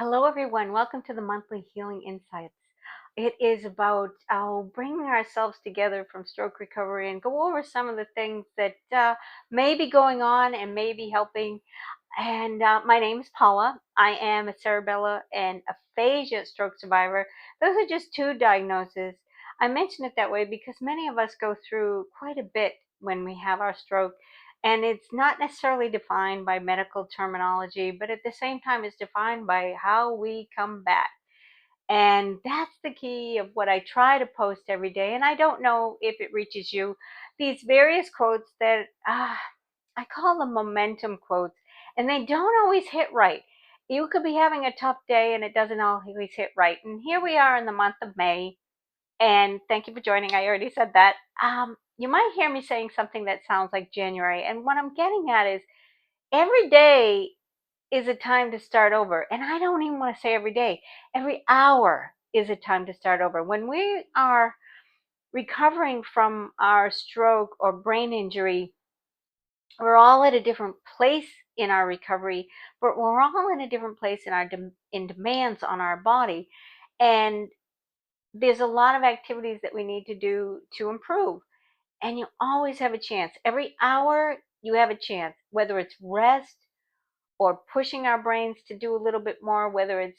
Hello, everyone. Welcome to the monthly Healing Insights. It is about bringing ourselves together from stroke recovery and go over some of the things that may be going on and may be helping. And my name is Paula. I am a cerebellar and aphasia stroke survivor. Those are just two diagnoses. I mention it that way because many of us go through quite a bit when we have our stroke. And it's not necessarily defined by medical terminology, but at the same time, it's defined by how we come back. And that's the key of what I try to post every day. And I don't know if it reaches you. These various quotes that I call them momentum quotes, and they don't always hit right. You could be having a tough day and it doesn't always hit right. And here we are in the month of May. And thank you for joining. I already said that. You might hear me saying something that sounds like January. And what I'm getting at is every day is a time to start over. And I don't even want to say every day, every hour is a time to start over. When we are recovering from our stroke or brain injury, we're all at a different place in our recovery, but we're all in a different place in our in demands on our body. And there's a lot of activities that we need to do to improve. And you always have a chance. Every hour you have a chance, whether it's rest or pushing our brains to do a little bit more, whether it's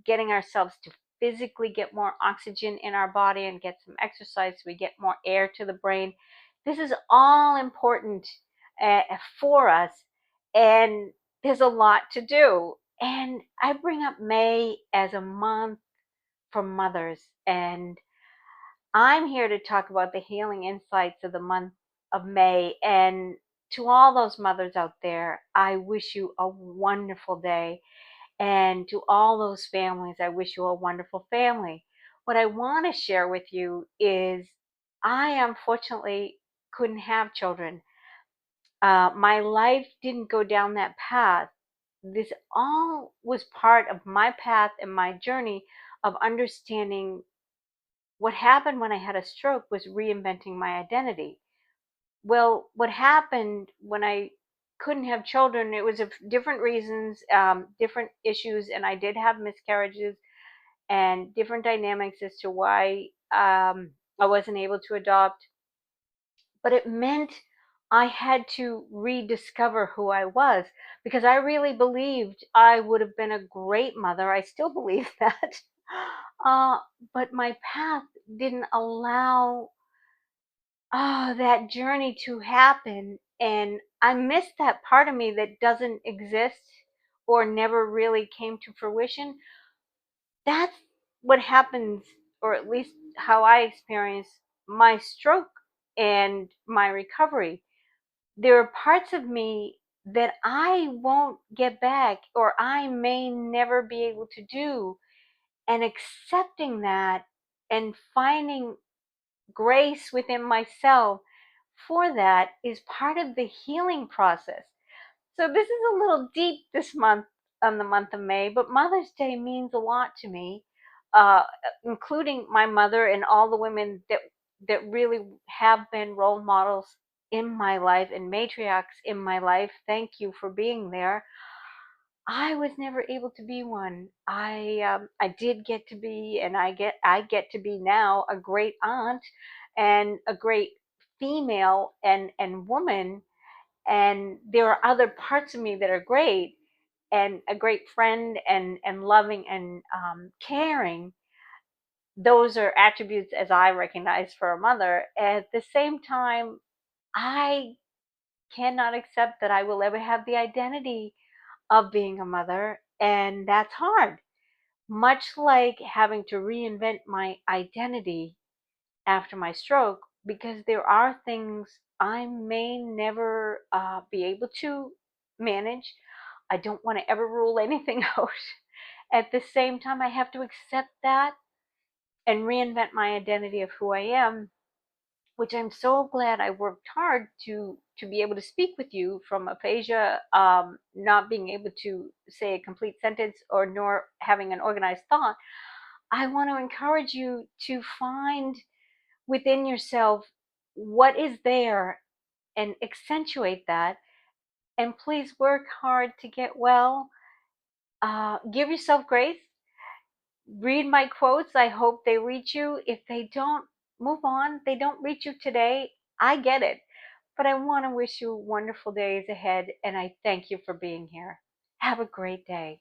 getting ourselves to physically get more oxygen in our body and get some exercise so we get more air to the brain. This is all important for us, and there's a lot to do. And I bring up May as a month for mothers, and I'm here to talk about the healing insights of the month of May. And to all those mothers out there, I wish you a wonderful day. And to all those families, I wish you a wonderful family. What I want to share with you is I unfortunately couldn't have children. My life didn't go down that path. This all was part of my path and my journey of understanding what happened when I had a stroke was reinventing my identity. Well, what happened when I couldn't have children, it was of different reasons, different issues, and I did have miscarriages and different dynamics as to why I wasn't able to adopt. But it meant I had to rediscover who I was because I really believed I would have been a great mother. I still believe that. Uh, but my path didn't allow that journey to happen. And I miss that part of me that doesn't exist or never really came to fruition. That's what happens, or at least how I experience my stroke and my recovery. There are parts of me that I won't get back or I may never be able to do. And accepting that and finding grace within myself for that is part of the healing process. So this is a little deep this month, on the month of May, but Mother's Day means a lot to me, uh, including my mother and all the women that really have been role models in my life and matriarchs in my life. Thank you for being there. I was never able to be one. I did get to be, and I get to be now a great aunt and a great female and woman. And there are other parts of me that are great, and a great friend and loving and caring. Those are attributes as I recognize for a mother. At the same time, I cannot accept that I will ever have the identity of being a mother, and that's hard. Much like having to reinvent my identity after my stroke, because there are things I may never be able to manage. I don't want to ever rule anything out. At the same time, I have to accept that and reinvent my identity of who I am, which I'm so glad I worked hard to be able to speak with you from aphasia, not being able to say a complete sentence or nor having an organized thought. I want to encourage you to find within yourself what is there and accentuate that. And please work hard to get well. Give yourself grace. Read my quotes. I hope they reach you. If they don't, move on. They don't reach you today. I get it. But I want to wish you wonderful days ahead, and I thank you for being here. Have a great day.